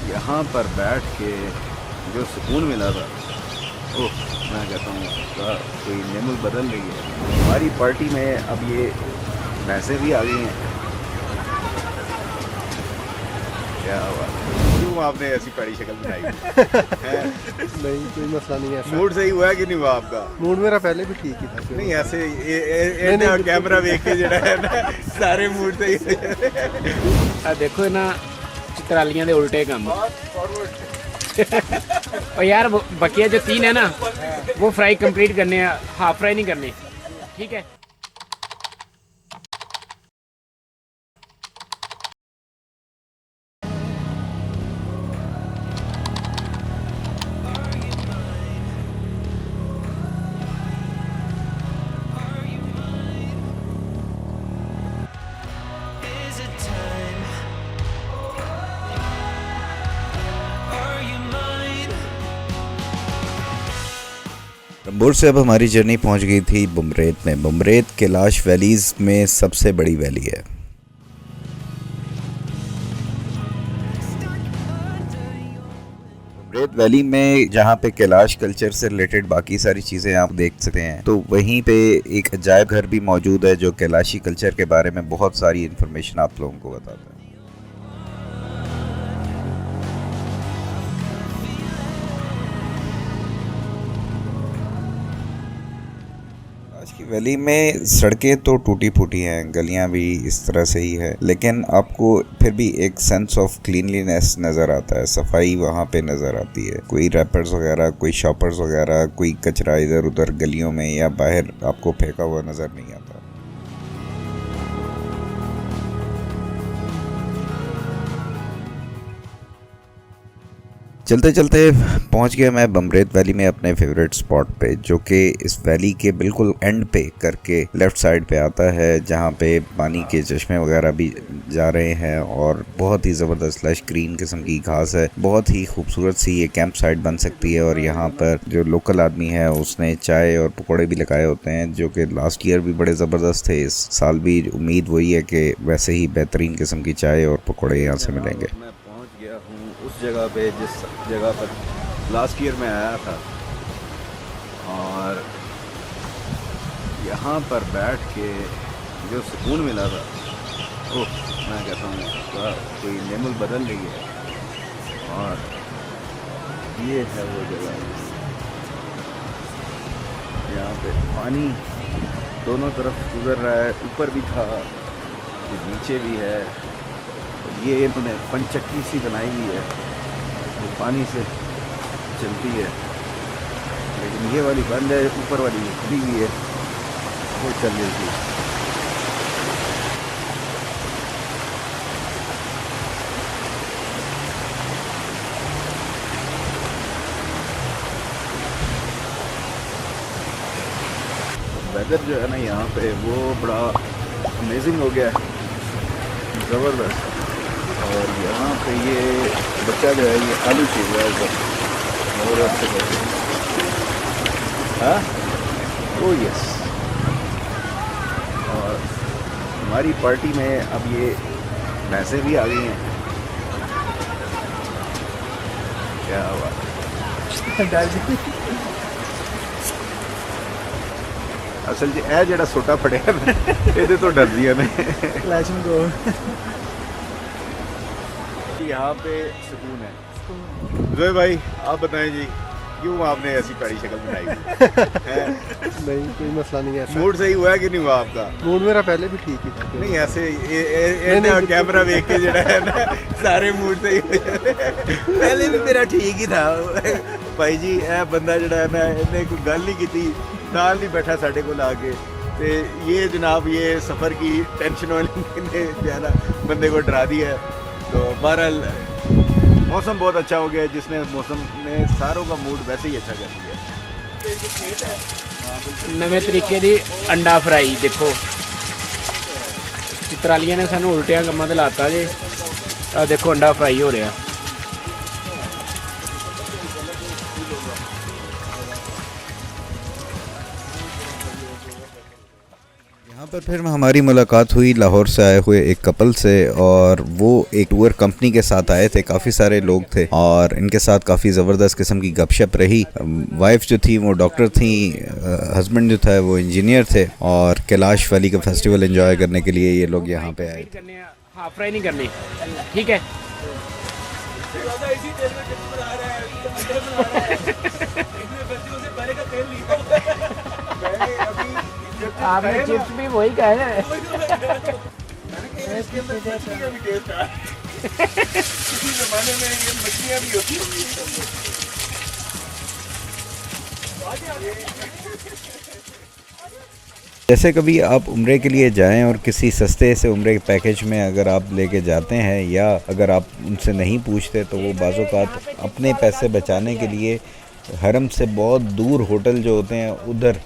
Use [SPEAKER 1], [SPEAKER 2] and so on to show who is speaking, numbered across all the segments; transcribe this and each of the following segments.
[SPEAKER 1] यहाँ पर बैठ के जो सुकून मिला था, ओह, मैं कहता हूँ उसका कोई नेमत बदल रही है। हमारी पार्टी में अब ये भैंसें भी आ गई हैं। क्या बात है, क्यों आपने ऐसी पड़ी शक्ल बनाई है?
[SPEAKER 2] नहीं, कोई मसला नहीं है।
[SPEAKER 1] मूड सही हुआ कि नहीं हुआ आपका?
[SPEAKER 2] मूड मेरा पहले भी ठीक ही था।
[SPEAKER 1] नहीं ऐसे ये कैमरा देख के जरा है ना सारे मूड सही हो जाते हैं।
[SPEAKER 3] आ देखो इन्हां चित्रालियां दे उल्टे काम। और यार बकिया जो 3 है ना वो फ्राई कंप्लीट करने हैं, हाफ फ्राई नहीं करने, ठीक है।
[SPEAKER 4] रंबोर से अब हमारी जर्नी पहुंच गई थी बुमरेत में। बुमरेत कैलाश वैलीज़ में सबसे बड़ी वैली है। बुमरेत वैली में जहां पे कैलाश कल्चर से रिलेटेड बाकी सारी चीज़ें आप देख सकते हैं, तो वहीं पे एक अजायब घर भी मौजूद है जो कैलाशी कल्चर के बारे में बहुत सारी इन्फॉर्मेशन आप लोगों को बताता है। वैली में सड़कें तो टूटी फूटी हैं, गलियां भी इस तरह से ही है, लेकिन आपको फिर भी एक सेंस ऑफ क्लीनलीनेस नज़र आता है, सफाई वहाँ पे नज़र आती है। कोई रैपर्स वगैरह, कोई शॉपर्स वगैरह, कोई कचरा इधर उधर गलियों में या बाहर आपको फेंका हुआ नज़र नहीं आता। चलते चलते पहुंच गया मैं बुमरेत वैली में अपने फेवरेट स्पॉट पे, जो कि इस वैली के बिल्कुल एंड पे करके लेफ़्ट साइड पे आता है, जहां पे पानी के चश्मे वगैरह भी जा रहे हैं और बहुत ही ज़बरदस्त लश ग्रीन किस्म की घास है। बहुत ही खूबसूरत सी ये कैंप साइट बन सकती है और यहाँ पर जो लोकल आदमी है उसने चाय और पकौड़े भी लगाए होते हैं, जो कि लास्ट ईयर भी बड़े ज़बरदस्त थे। इस साल भी उम्मीद वही है कि वैसे ही बेहतरीन किस्म की चाय और पकौड़े यहाँ से मिलेंगे।
[SPEAKER 1] उस जगह पे जिस जगह पर लास्ट ईयर मैं आया था, और यहाँ पर बैठ के जो सुकून मिला था, ओह, मैं कहता हूँ उसका कोई नेमत बदल रही है। और ये है वो जगह, यहाँ पे पानी दोनों तरफ गुजर रहा है, ऊपर भी था, नीचे भी है। ये इन्होंने पंचक्की सी बनाई हुई है, वो पानी से चलती है, लेकिन ये वाली बंद है, ऊपर वाली खुली हुई है, वो चल रही थी। वेदर जो है ना यहाँ पे वो बड़ा अमेजिंग हो गया है, ज़बरदस्त। और यहाँ पे ये बच्चा जो है ये आलू छील रहा है ऊपर, और अच्छे से, हाँ, ओ यस। और हमारी पार्टी में अब ये भैंसें भी आ गई हैं। क्या बात असल ए जड़ा सोटा फड़िया ये तो डर दिया ने। यहाँ पे सुकून है। जोए भाई आप बताएं जी, क्यों आपने ऐसी पड़ी शक्ल बनाई है?
[SPEAKER 2] नहीं, कोई मसला नहीं है।
[SPEAKER 1] मूड सही हुआ कि नहीं हुआ आपका?
[SPEAKER 2] मूड मेरा पहले भी ठीक ही था।
[SPEAKER 1] नहीं ऐसे ये कैमरा देख के जरा है ना सारे मूड सही हो जाते हैं। पहले भी मेरा ठीक ही था भाई जी। ए बंदा जड़ा है ना, इन्हें कोई गल नहीं की, नाल नहीं बैठा साढ़े को आके, तो ये जनाब ये सफ़र की टेंशन वाली ने जो है ना बंदे को डरा दिया है। तो बहरहाल मौसम बहुत अच्छा हो गया, जिसने मौसम ने सारों का मूड वैसे ही अच्छा कर दिया।
[SPEAKER 3] नवे तरीके दी अंडा फ्राई देखो, चित्रालियां ने सानू उल्टिया कम्मा ते लाता जे। आ देखो अंडा फ्राई हो रहा।
[SPEAKER 4] यहाँ पर फिर हमारी मुलाकात हुई लाहौर से आए हुए एक कपल से, और वो एक टूर कंपनी के साथ आए थे। काफ़ी सारे लोग थे और इनके साथ काफ़ी ज़बरदस्त किस्म की गपशप रही। वाइफ जो थी वो डॉक्टर थी, हस्बैंड जो था वो इंजीनियर थे, और कैलाश वैली का फेस्टिवल एंजॉय करने के लिए ये लोग यहाँ पे आए थे।
[SPEAKER 3] हाफ फ्राई नहीं करनी, ठीक है। आपने चिप्स भी वही कहा है।
[SPEAKER 1] किसी जमाने में ये मछलियां भी होती होंगी।
[SPEAKER 4] जैसे कभी आप उम्रे के लिए जाएं और किसी सस्ते से उम्रे के पैकेज में अगर आप लेके जाते हैं, या अगर आप उनसे नहीं पूछते, तो वो बाज़-औक़ात अपने पैसे बचाने के लिए हरम से बहुत दूर होटल जो होते हैं उधर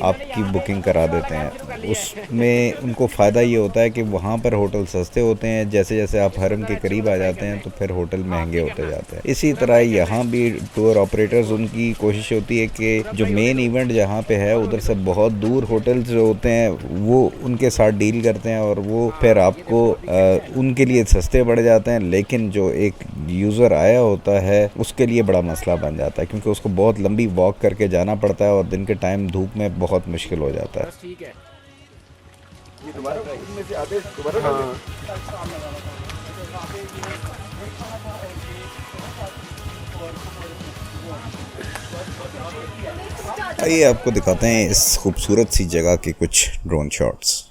[SPEAKER 4] आपकी बुकिंग करा देते हैं। उसमें उनको फ़ायदा ये होता है कि वहाँ पर होटल सस्ते होते हैं, जैसे जैसे आप हरम के करीब आ जाते हैं तो फिर होटल महंगे होते जाते हैं। इसी तरह यहाँ भी टूर ऑपरेटर्स, उनकी कोशिश होती है कि जो मेन इवेंट जहाँ पे है उधर से बहुत दूर होटल्स जो होते हैं वो उनके साथ डील करते हैं, और वो फिर आपको उनके लिए सस्ते पड़ जाते हैं, लेकिन जो एक यूज़र आया होता है उसके लिए बड़ा मसला बन जाता है, क्योंकि उसको बहुत लंबी वॉक करके जाना पड़ता है और दिन के टाइम धूप में बहुत मुश्किल हो जाता है।
[SPEAKER 3] ठीक है।
[SPEAKER 1] ये दोबारा इनमें से आधे दोबारा डाल दें।
[SPEAKER 4] आइए आपको दिखाते हैं इस खूबसूरत सी जगह के कुछ ड्रोन शॉट्स।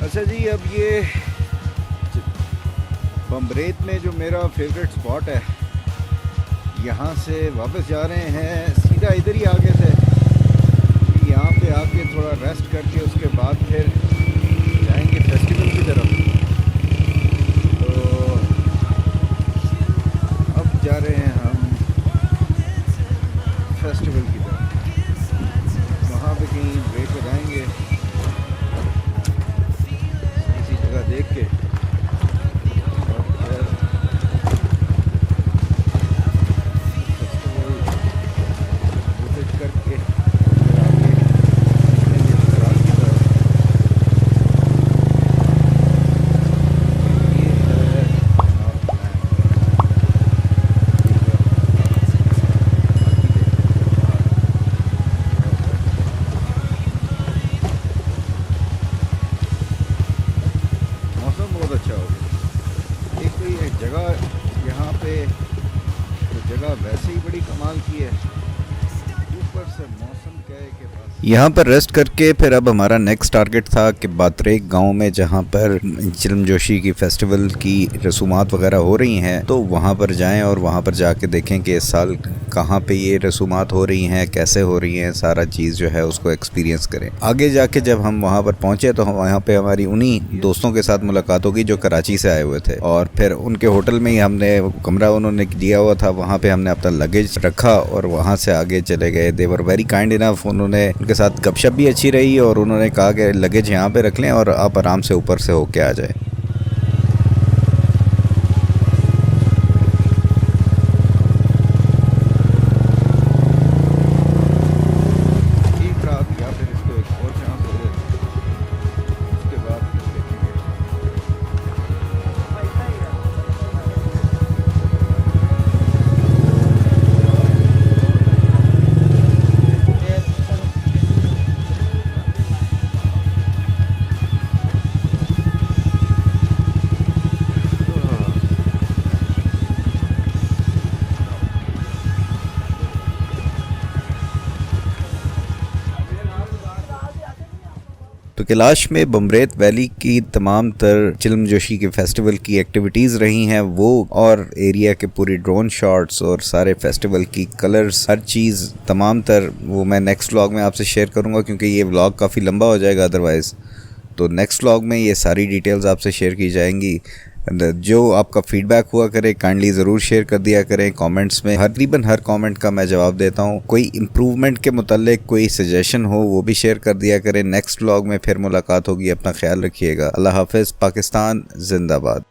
[SPEAKER 4] अच्छा जी, अब ये बमरेत में जो मेरा फेवरेट स्पॉट है, यहाँ से वापस जा रहे हैं, सीधा इधर ही आगे थे। यहाँ पे आके थोड़ा रेस्ट करके उसके बाद फिर जाएंगे फेस्टिवल की तरफ। तो अब जा रहे हैं हम फेस्टिवल की तरफ। वहाँ पे कहीं ब्रेक लगाएंगे देख के, और फिर विजिट करके यहाँ पर रेस्ट करके फिर अब हमारा नेक्स्ट टारगेट था कि बातरेक गांव में, जहाँ पर चिलम जोशी की फेस्टिवल की रसूमात वगैरह हो रही हैं, तो वहाँ पर जाएं और वहाँ पर जाके देखें कि इस साल कहाँ पे ये रसूमात हो रही हैं, कैसे हो रही हैं, सारा चीज़ जो है उसको एक्सपीरियंस करें। आगे जाके जब हम वहाँ पर पहुँचे तो हम वहाँ पे हमारी उन्हीं दोस्तों के साथ मुलाकात होगी जो कराची से आए हुए थे, और फिर उनके होटल में ही हमने कमरा उन्होंने दिया हुआ था, वहाँ पर हमने अपना लगेज रखा और वहाँ से आगे चले गए। दे वर वेरी काइंड इनफ, उन्होंने उनके साथ गपशप भी अच्छी रही और उन्होंने कहा कि लगेज यहाँ पे रख लें और आप आराम से ऊपर से होके आ जाए। तो कैलाश में बमरेत वैली की तमाम तर चिलमजोशी के फेस्टिवल की एक्टिविटीज़ रही हैं वो, और एरिया के पूरी ड्रोन शॉट्स और सारे फेस्टिवल की कलर्स, हर चीज़ तमाम तर वो मैं नेक्स्ट व्लॉग में आपसे शेयर करूँगा, क्योंकि ये व्लॉग काफ़ी लंबा हो जाएगा अदरवाइज़। तो नेक्स्ट व्लॉग में ये सारी डिटेल्स आपसे शेयर की जाएंगी। जो आपका फीडबैक हुआ करे काइंडली ज़रूर शेयर कर दिया करें कमेंट्स में। तकरीबन हर कमेंट का मैं जवाब देता हूँ। कोई इम्प्रूवमेंट के मुतालिक कोई सजेशन हो वो भी शेयर कर दिया करें। नेक्स्ट व्लॉग में फिर मुलाकात होगी। अपना ख्याल रखिएगा। अल्लाह हाफ़िज़। पाकिस्तान जिंदाबाद।